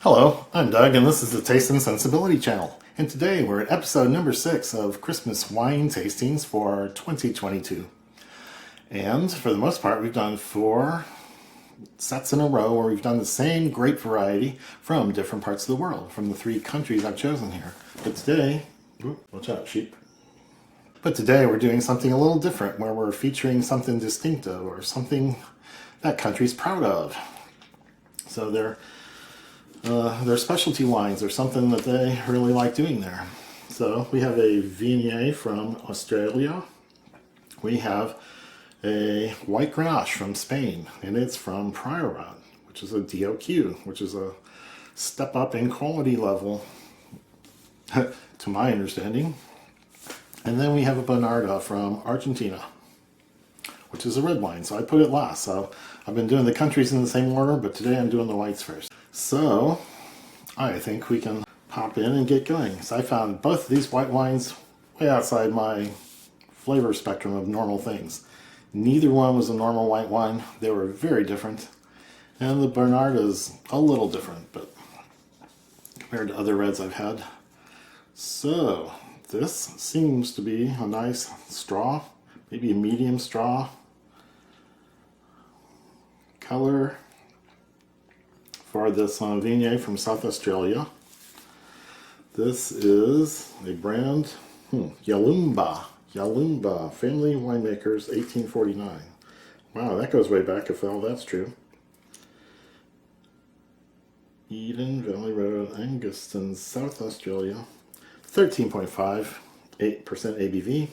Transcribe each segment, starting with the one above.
Hello, I'm Doug, and this is the Taste and Sensibility channel. And today we're at episode number 6 of Christmas wine tastings for 2022. And for the most part, we've done 4 sets in a row where we've done the same grape variety from different parts of the world, from the 3 countries I've chosen here. But today, watch out, sheep. But today we're doing something a little different, where we're featuring something distinctive or something that country's proud of. So they're specialty wines or something that they really like doing there. So we have a Viognier from Australia. We have a White Grenache from Spain, and it's from Priorat, which is a DOQ, which is a step up in quality level, to my understanding. And then we have a Bonarda from Argentina, which is a red wine, so I put it last. So I've been doing the countries in the same order, but today I'm doing the whites first. So I think we can pop in and get going. So I found both of these white wines way outside my flavor spectrum of normal things. Neither one was a normal white wine. They were very different. And the Bonarda is a little different, but compared to other reds I've had. So this seems to be a nice straw, maybe a medium straw color for this Viognier from South Australia. This is a brand, Yalumba Family Winemakers 1849. Wow, that goes way back if all that's true. Eden Valley Road, Anguston, South Australia. 13.5, 8% ABV.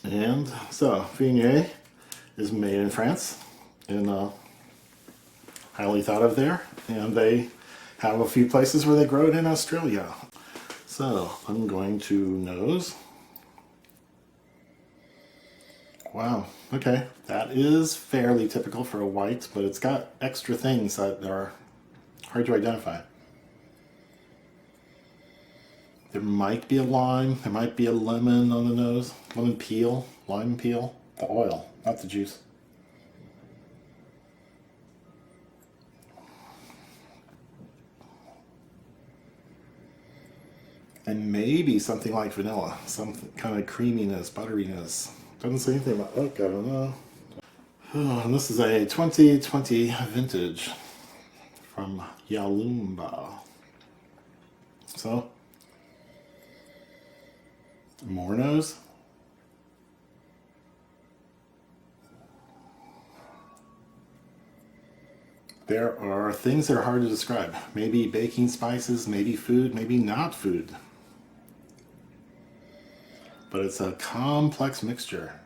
And so, Viognier is made in France, and highly thought of there, and they have a few places where they grow it in Australia. So I'm going to nose. Wow, okay, that is fairly typical for a white, but it's got extra things that are hard to identify. There might be a lime, there might be a lemon on the nose, lemon peel, lime peel, the oil, not the juice. And maybe something like vanilla, some kind of creaminess, butteriness. Doesn't say anything about oak, I don't know. Oh, and this is a 2020 vintage from Yalumba. So, more nose. There are things that are hard to describe. Maybe baking spices, maybe food, maybe not food. But it's a complex mixture.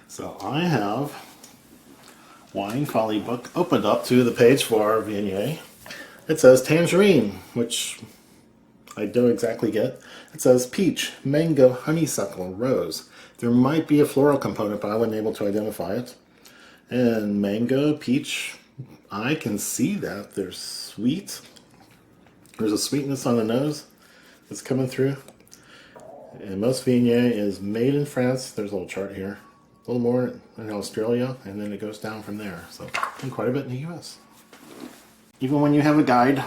So I have Wine Folly book opened up to the page for Viognier. It says tangerine, which I don't exactly get. It says peach, mango, honeysuckle, rose. There might be a floral component, but I wasn't able to identify it. And mango, peach, I can see that. There's sweet. There's a sweetness on the nose that's coming through. And most Viognier is made in France. There's a little chart here. A little more in Australia, and then it goes down from there. So, and quite a bit in the US. Even when you have a guide,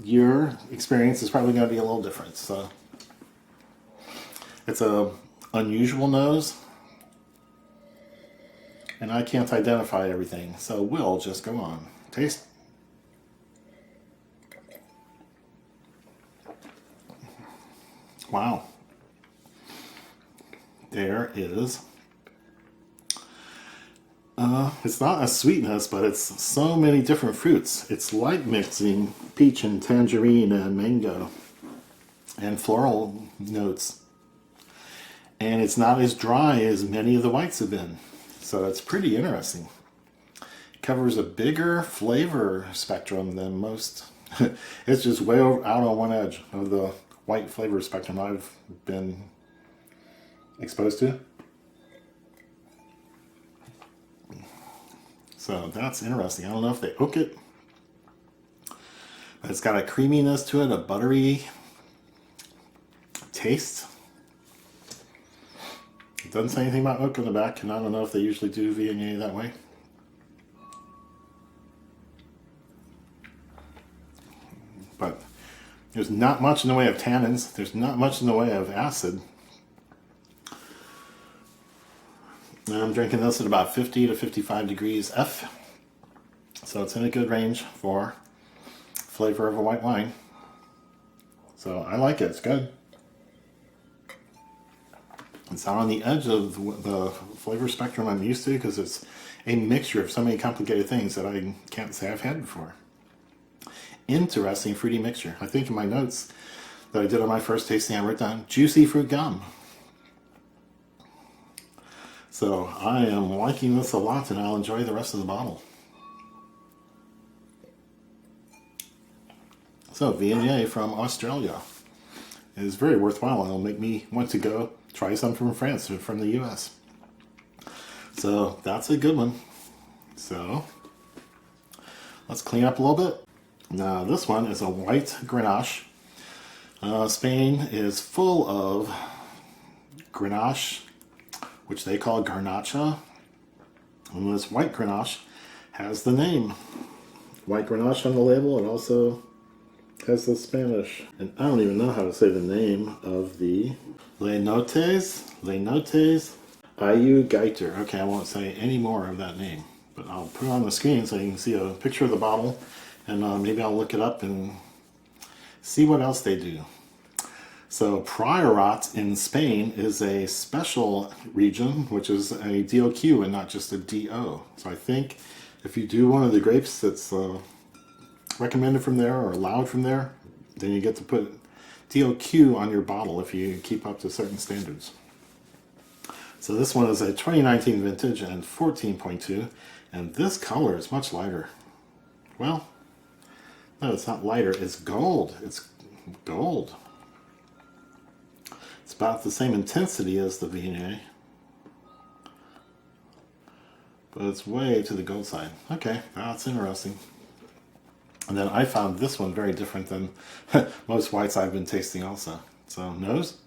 your experience is probably going to be a little different. So, it's a unusual nose, and I can't identify everything. So we'll just go on. Taste. Wow. There is, it's not a sweetness, but it's so many different fruits. It's like mixing peach and tangerine and mango and floral notes. And it's not as dry as many of the whites have been. So it's pretty interesting. It covers a bigger flavor spectrum than most. It's just way out on one edge of the white flavor spectrum I've been exposed to. So that's interesting. I don't know if they oak it, but it's got a creaminess to it, a buttery taste. Doesn't say anything about oak on the back, and I don't know if they usually do Viognier that way. But there's not much in the way of tannins. There's not much in the way of acid. And I'm drinking this at about 50 to 55 degrees F. So it's in a good range for flavor of a white wine. So I like it. It's good. It's not on the edge of the flavor spectrum I'm used to, because it's a mixture of so many complicated things that I can't say I've had before. Interesting fruity mixture. I think in my notes that I did on my first tasting, I wrote down juicy fruit gum. So I am liking this a lot, and I'll enjoy the rest of the bottle. So Viognier from Australia is very worthwhile. It'll make me want to go try some from France or from the US. So that's a good one. So let's clean up a little bit. Now this one is a White Grenache. Spain is full of Grenache, which they call Garnacha. And this White Grenache has the name White Grenache on the label. It also has the Spanish. And I don't even know how to say the name of the Les Notes Iugiter. Okay, I won't say any more of that name, but I'll put it on the screen so you can see a picture of the bottle, and maybe I'll look it up and see what else they do. So Priorat in Spain is a special region, which is a DOQ and not just a DO. So I think if you do one of the grapes that's recommended from there or allowed from there, then you get to put DOQ on your bottle if you keep up to certain standards. So this one is a 2019 vintage and 14.2, and this color is much lighter. Well, no, it's not lighter, it's gold. It's gold. It's about the same intensity as the Viognier, but it's way to the gold side. Okay, that's interesting. And then I found this one very different than most whites I've been tasting also. So, nose.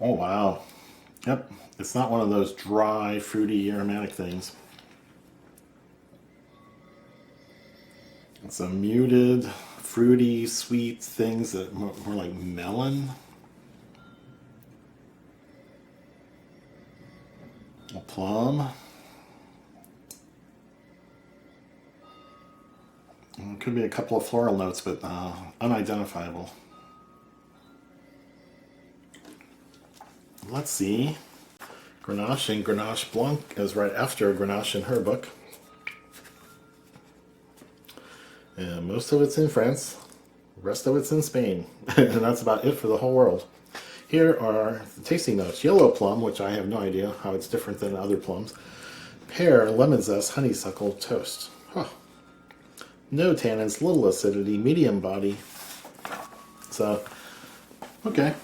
Oh, wow. Yep, it's not one of those dry, fruity, aromatic things. It's a muted, fruity, sweet things that more like melon. A plum. It could be a couple of floral notes, but unidentifiable. Let's see. Grenache and Grenache Blanc is right after Grenache in her book. And most of it's in France. The rest of it's in Spain. And that's about it for the whole world. Here are the tasting notes. Yellow plum, which I have no idea how it's different than other plums. Pear, lemon zest, honeysuckle, toast. Huh. No tannins, little acidity, medium body. So, okay.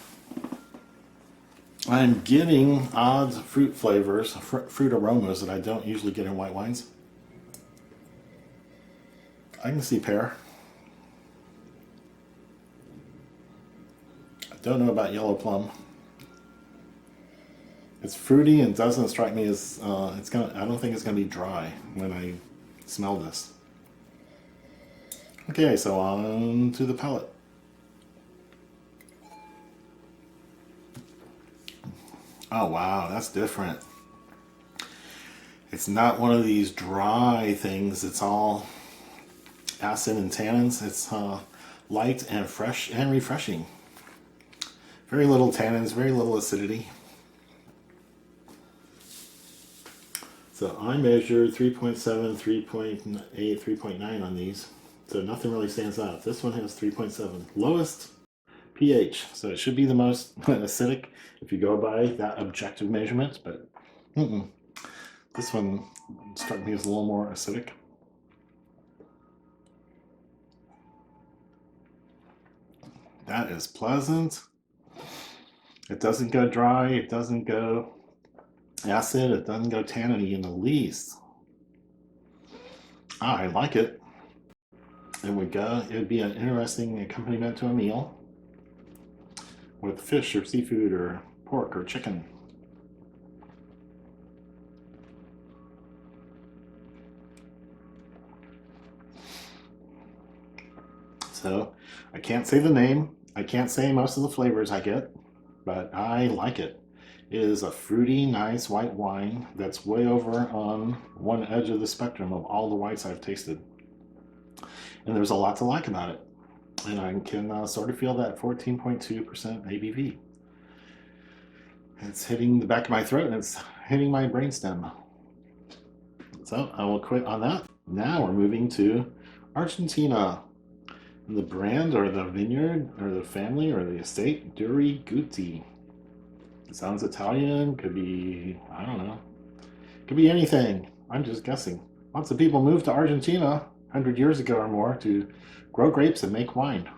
I'm getting odd fruit flavors, fruit aromas that I don't usually get in white wines. I can see pear. I don't know about yellow plum. It's fruity and doesn't strike me as I don't think it's gonna be dry when I smell this. Okay, so on to the palate. Oh wow, that's different. It's not one of these dry things. It's all acid and tannins. It's light and fresh and refreshing. Very little tannins, very little acidity. So I measured 3.7, 3.8, 3.9 on these. So nothing really stands out. This one has 3.7. Lowest pH. So it should be the most acidic if you go by that objective measurement, but this one struck me as a little more acidic. That is pleasant. It doesn't go dry, it doesn't go acid, it doesn't go tanniny in the least. I like it. It would be an interesting accompaniment to a meal with fish or seafood or pork or chicken. So I can't say the name. I can't say most of the flavors I get, but I like it. It is a fruity, nice white wine that's way over on one edge of the spectrum of all the whites I've tasted. And there's a lot to like about it. And I can sort of feel that 14.2% ABV. It's hitting the back of my throat and it's hitting my brainstem. So I will quit on that. Now we're moving to Argentina. The brand or the vineyard or the family or the estate, Durigutti. It sounds Italian, could be, I don't know, could be anything. I'm just guessing. Lots of people moved to Argentina 100 years ago or more to grow grapes and make wine.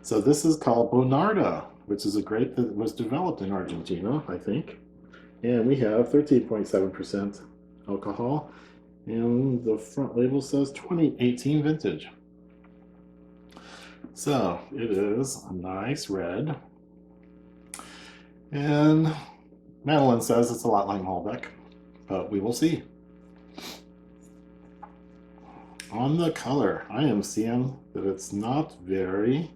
So this is called Bonarda, which is a grape that was developed in Argentina, I think. And we have 13.7% alcohol. And the front label says 2018 vintage. So it is a nice red. And Madeline says it's a lot like Malbec, but we will see. On the color, I am seeing that it's not very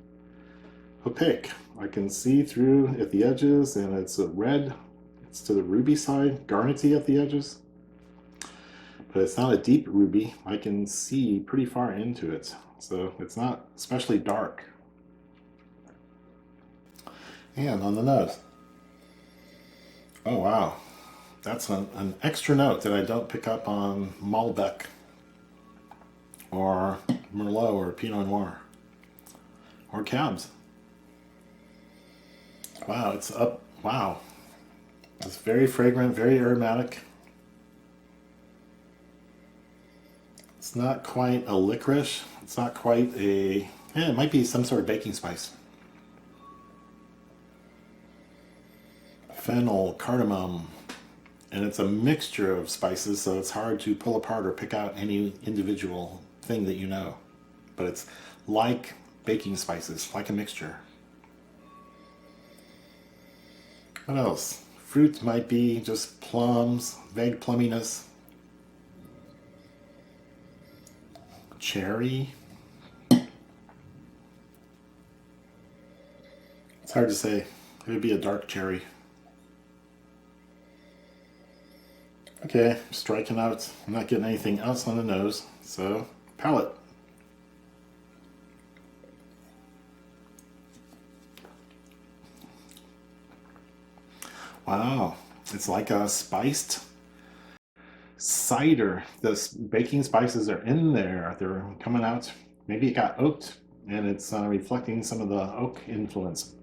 opaque. I can see through at the edges, and it's a red. It's to the ruby side, garnety at the edges. But it's not a deep ruby. I can see pretty far into it, so it's not especially dark. And on the nose, oh wow, that's an extra note that I don't pick up on Malbec or Merlot or Pinot Noir or Cabs. Wow, it's up. Wow, it's very fragrant, very aromatic. It's not quite a licorice. It's not quite a, it might be some sort of baking spice. Fennel, cardamom, and it's a mixture of spices, so it's hard to pull apart or pick out any individual thing that you know. But it's like baking spices, like a mixture. What else? Fruit might be just plums, vague plumminess. Cherry. It's hard to say. It would be a dark cherry. Okay, striking out. I'm not getting anything else on the nose. So, palate. Wow, it's like a spiced cider. The baking spices are in there. They're coming out. Maybe it got oaked and it's reflecting some of the oak influence.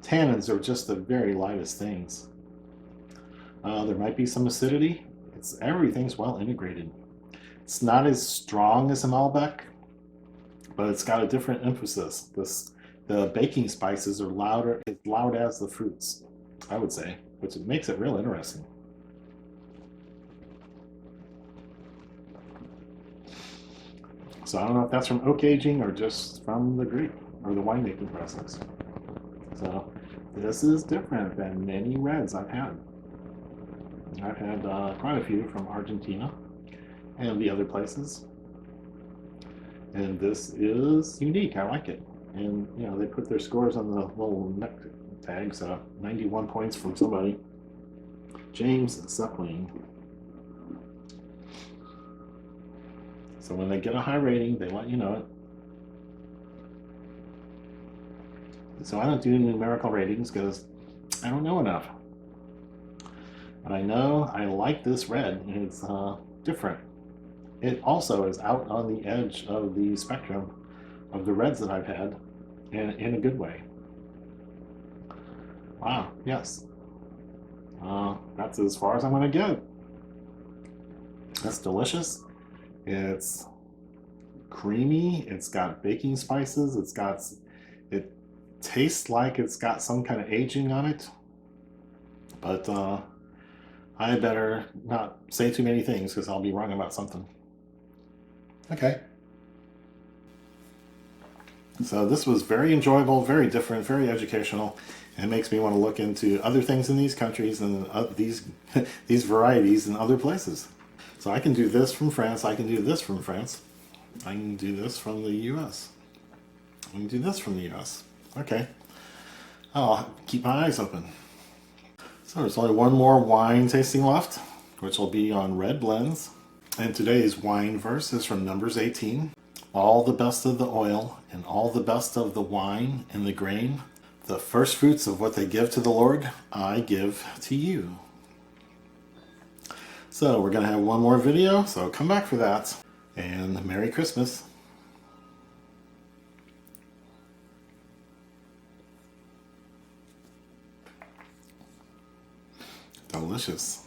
Tannins are just the very lightest things. There might be some acidity. Everything's well integrated. It's not as strong as a Malbec, but it's got a different emphasis. The baking spices are louder, as loud as the fruits, I would say, which makes it real interesting. So I don't know if that's from oak aging or just from the grape or the winemaking process. So this is different than many reds I've had. I've had quite a few from Argentina and the other places. And this is unique. I like it. And, you know, they put their scores on the little neck tag, so 91 points from somebody. James Zeppelin. So when they get a high rating, they let you know it. So I don't do numerical ratings because I don't know enough. But I know I like this red, and it's different. It also is out on the edge of the spectrum of the reds that I've had, and in a good way. Wow, yes. That's as far as I'm going to get. That's delicious. It's creamy. It's got baking spices. It tastes like it's got some kind of aging on it. But I better not say too many things because I'll be wrong about something. Okay. So this was very enjoyable, very different, very educational, and it makes me want to look into other things in these countries and these these varieties in other places. So I can do this from France, I can do this from France, I can do this from the US, I can do this from the US. Okay, I'll keep my eyes open. So there's only one more wine tasting left, which will be on red blends. And today's wine verse is from Numbers 18. All the best of the oil and all the best of the wine and the grain, the first fruits of what they give to the Lord, I give to you. So we're going to have one more video, so come back for that. And Merry Christmas. Delicious.